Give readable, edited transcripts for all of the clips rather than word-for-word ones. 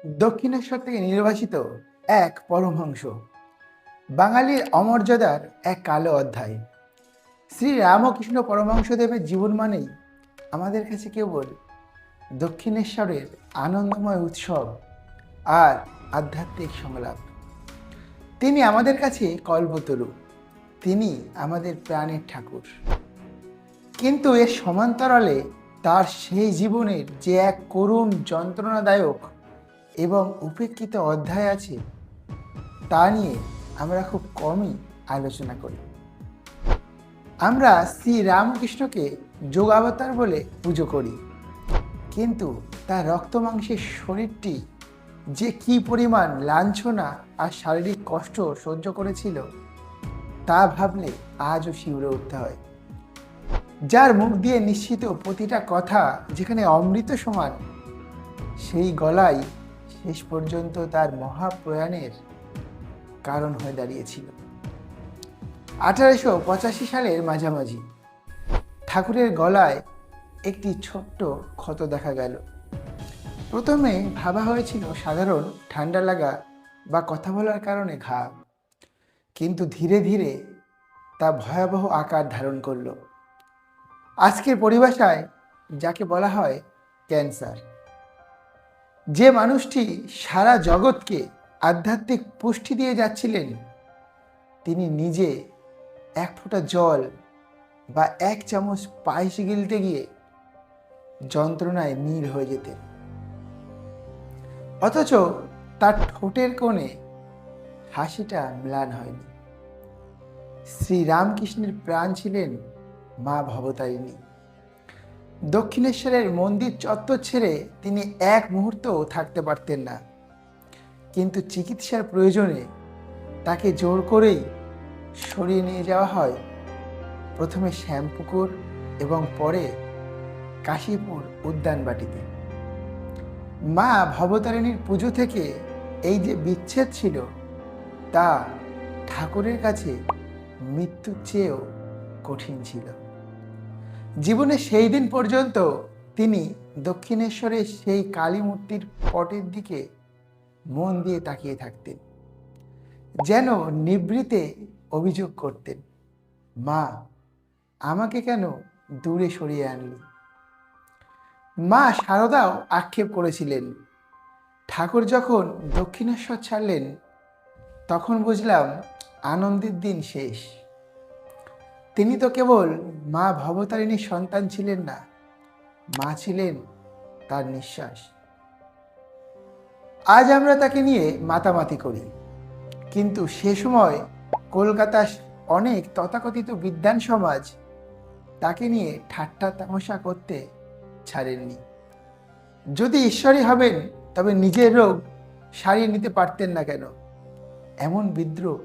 দক্ষিণেশ্বর থেকে নির্বাসিত এক পরমহংস, বাঙালির অমর্যাদার এক কালো অধ্যায়। শ্রী রামকৃষ্ণ পরমহংসদেবের জীবন মানেই আমাদের কাছে কেবল দক্ষিণেশ্বরের আনন্দময় উৎসব আর আধ্যাত্মিক সংলাপ। তিনি আমাদের কাছে কল্পতরু, তিনি আমাদের প্রাণের ঠাকুর। কিন্তু এর সমান্তরালে তার সেই জীবনের যে এক করুণ যন্ত্রণাদায়ক এবং উপেক্ষিত অধ্যায় আছে, তা নিয়ে আমরা খুব কমই আলোচনা করি। আমরা শ্রী রামকৃষ্ণকে যোগাবতার বলে পুজো করি, কিন্তু তার রক্ত মাংসের শরীরটি যে কী পরিমাণ লাঞ্ছনা আর শারীরিক কষ্ট সহ্য করেছিল, তা ভাবলে আজও শিউরে উঠতে হয়। যার মুখ দিয়ে নিশ্চিত প্রতিটা কথা যেখানে অমৃত সমান, সেই গলাই শেষ পর্যন্ত তার মহাপ্রয়াণের কারণ হয়ে দাঁড়িয়েছিল। 1885 সালের মাঝামাঝি ঠাকুরের গলায় একটি ছোট্ট ক্ষত দেখা গেল। প্রথমে ভাবা হয়েছিল সাধারণ ঠান্ডা লাগা বা কথা বলার কারণে ঘা, কিন্তু ধীরে ধীরে তা ভয়াবহ আকার ধারণ করল। আজকের পরিভাষায় যাকে বলা হয় ক্যান্সার। যে মানুষটি সারা জগৎকে আধ্যাত্মিক পুষ্টি দিয়ে যাচ্ছিলেন, তিনি নিজে এক ফোঁটা জল বা এক চামচ পায়েস গিলতে গিয়ে যন্ত্রণায় নীল হয়ে যেতেন। অথচ তার ঠোঁটের কোণে হাসিটা ম্লান হয়নি। শ্রী রামকৃষ্ণের প্রাণ ছিলেন মা ভবতারিণী। দক্ষিণেশ্বরের মন্দির চত্বর ছেড়ে তিনি এক মুহূর্তও থাকতে পারতেন না, কিন্তু চিকিৎসার প্রয়োজনে তাকে জোর করেই সরিয়ে নিয়ে যাওয়া হয় প্রথমে শ্যামপুকুর এবং পরে কাশীপুর উদ্যানবাটিতে। মা ভবতারিণীর পুজো থেকে এই যে বিচ্ছেদ ছিল, তা ঠাকুরের কাছে মৃত্যুর চেয়েও কঠিন ছিল। জীবনের সেই দিন পর্যন্ত তিনি দক্ষিণেশ্বরের সেই কালী মূর্তির পটের দিকে মন দিয়ে তাকিয়ে থাকতেন, যেন নিভৃতে অভিযোগ করতেন, মা, আমাকে কেন দূরে সরিয়ে আনলি? মা শারদাও আক্ষেপ করেছিলেন, ঠাকুর যখন দক্ষিণেশ্বর ছাড়লেন, তখন বুঝলাম আনন্দের দিন শেষ। তিনি তো কেবল মা ভবতারিণীর সন্তান ছিলেন না, মা ছিলেন তার নিঃশ্বাস। আজ আমরা তাকে নিয়ে মাতামাতি করি, কিন্তু সে সময় কলকাতার অনেক তথাকথিত বিদ্বান সমাজ তাকে নিয়ে ঠাট্টা তামাশা করতে ছাড়েননি। যদি ঈশ্বরই হবেন, তবে নিজের রোগ সারিয়ে নিতে পারতেন না কেন? এমন বিদ্রোহ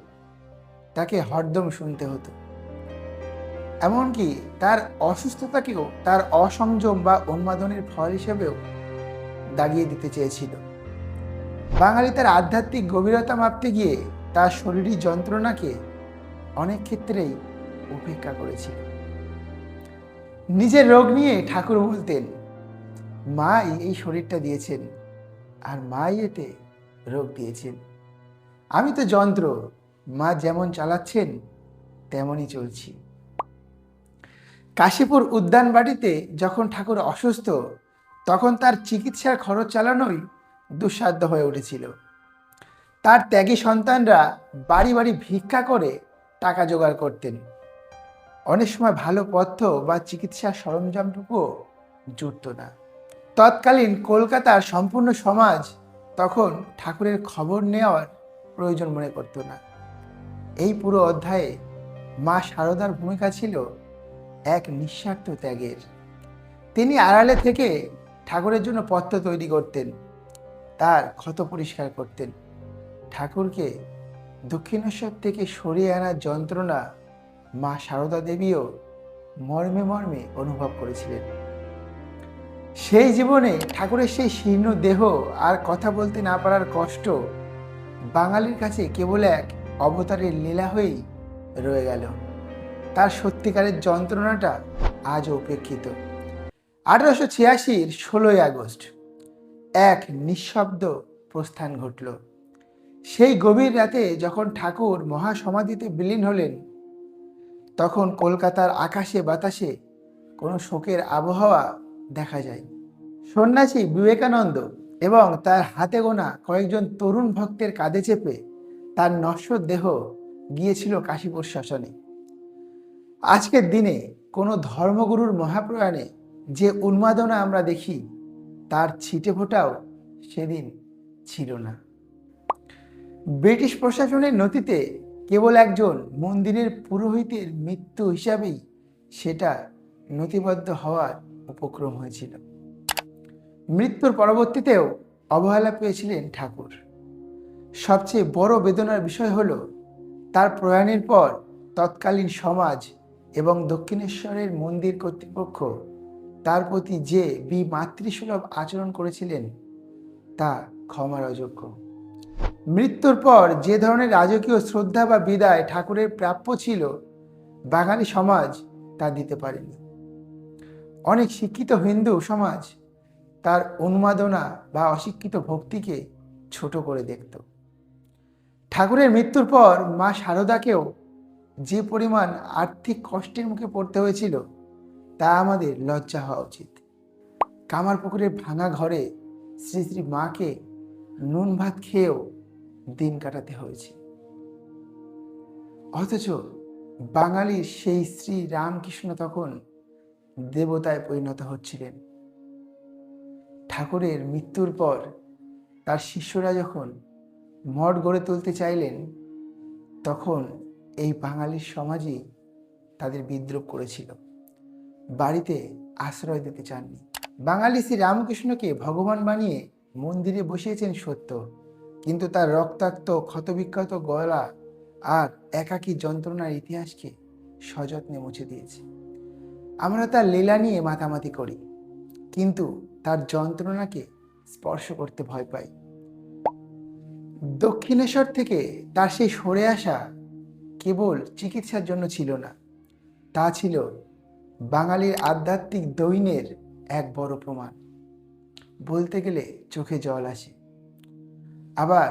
তাকে হরদম শুনতে হতো। এমনকি তার অসুস্থতাকেও তার অসংযম বা উন্মাদনের ফল হিসেবেও দাগিয়ে দিতে চেয়েছিল। বাঙালি তার আধ্যাত্মিক গভীরতা মাপতে গিয়ে তার শরীরী যন্ত্রণাকে অনেক ক্ষেত্রেই উপেক্ষা করেছিল। নিজের রোগ নিয়ে ঠাকুর বলতেন, মাই এই শরীরটা দিয়েছেন আর মাই এতে রোগ দিয়েছেন। আমি তো যন্ত্র, মা যেমন চালাচ্ছেন তেমনই চলছি। কাশীপুর উদ্যানবাটিতে যখন ঠাকুর অসুস্থ, তখন তার চিকিৎসার খরচ চালানোই দুঃসাধ্য হয়ে উঠেছিল। তার ত্যাগী সন্তানরা বাড়ি বাড়ি ভিক্ষা করে টাকা জোগাড় করতেন। অনেক সময় ভালো পথ্য বা চিকিৎসার সরঞ্জামটুকুও জুটত না। তৎকালীন কলকাতার সম্পূর্ণ সমাজ তখন ঠাকুরের খবর নেওয়ার প্রয়োজন মনে করত না। এই পুরো অধ্যায়ে মা শারদার ভূমিকা ছিল এক নিঃস্বার্থ ত্যাগের। তিনি আড়ালে থেকে ঠাকুরের জন্য পথ্য তৈরি করতেন, তার ক্ষত পরিষ্কার করতেন। ঠাকুরকে দক্ষিণেশ্বর থেকে সরিয়ে আনার যন্ত্রণা মা শারদা দেবীও মর্মে মর্মে অনুভব করেছিলেন। সেই জীবনে ঠাকুরের সেই শীর্ণ দেহ আর কথা বলতে না পারার কষ্ট বাঙালির কাছে কেবল এক অবতারের লীলা হয়েই রয়ে গেল। তার সত্যিকারের যন্ত্রণাটা আজও উপেক্ষিত। 1886 16ই আগস্ট এক নিঃশব্দ প্রস্থান ঘটল। সেই গভীর রাতে যখন ঠাকুর মহাসমাধিতে বিলীন হলেন, তখন কলকাতার আকাশে বাতাসে কোনো শোকের আবহাওয়া দেখা যায়। সন্ন্যাসী বিবেকানন্দ এবং তার হাতে গোনা কয়েকজন তরুণ ভক্তের কাঁধে চেপে তার নশ্বর দেহ গিয়েছিল কাশীপুর শ্মশানে। আজকের দিনে কোনো ধর্মগুরুর মহাপ্রয়াণে যে উন্মাদনা আমরা দেখি, তার ছিটে ফোঁটাও সেদিন ছিল না। ব্রিটিশ প্রশাসনের নথিতে কেবল একজন মন্দিরের পুরোহিতের মৃত্যু হিসাবেই সেটা নথিবদ্ধ হওয়ার উপক্রম হয়েছিল। মৃত্যুর পরবর্তীতেও অবহেলা পেয়েছিলেন ঠাকুর। সবচেয়ে বড় বেদনার বিষয় হলো, তার প্রয়াণের পর তৎকালীন সমাজ এবং দক্ষিণেশ্বরের মন্দির কর্তৃপক্ষ তার প্রতি যে বিমাতৃসুলভ আচরণ করেছিলেন, তা ক্ষমার অযোগ্য। মৃত্যুর পর যে ধরনের রাজকীয় শ্রদ্ধা বা বিদায় ঠাকুরের প্রাপ্য ছিল, বাঙালি সমাজ তা দিতে পারেনি। অনেক শিক্ষিত হিন্দু সমাজ তার উন্মাদনা বা অশিক্ষিত ভক্তিকে ছোট করে দেখত। ঠাকুরের মৃত্যুর পর মা শারদাকেও যে পরিমাণ আর্থিক কষ্টের মুখে পড়তে হয়েছিল, তা আমাদের লজ্জা হওয়া উচিত। কামারপুকুরের ভাঙা ঘরে শ্রী শ্রী মাকে নুন ভাত খেয়েও দিন কাটাতে হয়েছে। অথচ বাঙালির সেই শ্রী রামকৃষ্ণ তখন দেবতায় পরিণত হচ্ছিলেন। ঠাকুরের মৃত্যুর পর তার শিষ্যরা যখন মঠ গড়ে তুলতে চাইলেন, তখন এই বাঙালির সমাজই তাদের বিদ্রোহ করেছিল, বাড়িতে আশ্রয় দিতে চাননি। বাঙালি শ্রী রামকৃষ্ণকে ভগবান বানিয়ে মন্দিরে বসিয়েছেন সত্য, কিন্তু তার রক্তাক্ত ক্ষতবিক্ষত গলা আর একাকী যন্ত্রণার ইতিহাসকে সযত্নে মুছে দিয়েছে। আমরা তার লীলা নিয়ে মাতামাতি করি, কিন্তু তার যন্ত্রণাকে স্পর্শ করতে ভয় পাই। দক্ষিণেশ্বর থেকে তার সেই সরে আসা কেবল চিকিৎসার জন্য ছিল না, তা ছিল বাঙালির আধ্যাত্মিক দৈন্যের এক বড় প্রমাণ। বলতে গেলে চোখে জল আসে, আবার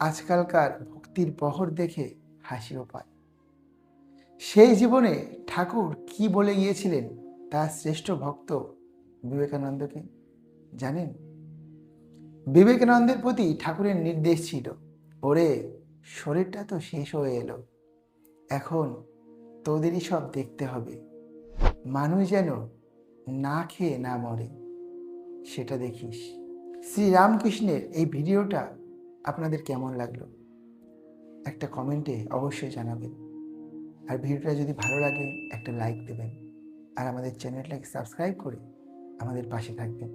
আজকালকার ভক্তির বহর দেখে হাসিও পায়। সেই জীবনে ঠাকুর কি বলে গিয়েছিলেন তার শ্রেষ্ঠ ভক্ত বিবেকানন্দকে জানেন? বিবেকানন্দের প্রতি ঠাকুরের নির্দেশ ছিল, ওরে শরীরটা তো শেষ হয়ে এলো, এখন তোদেরই সব দেখতে হবে, মানুষ যেন না খেয়ে না মরে, সেটা দেখিস। শ্রী রামকৃষ্ণের এই ভিডিওটা আপনাদের কেমন লাগলো একটা কমেন্টে অবশ্যই জানাবেন। আর ভিডিওটা যদি ভালো লাগে একটা লাইক দেবেন, আর আমাদের চ্যানেলটাকে সাবস্ক্রাইব করে আমাদের পাশে থাকবেন।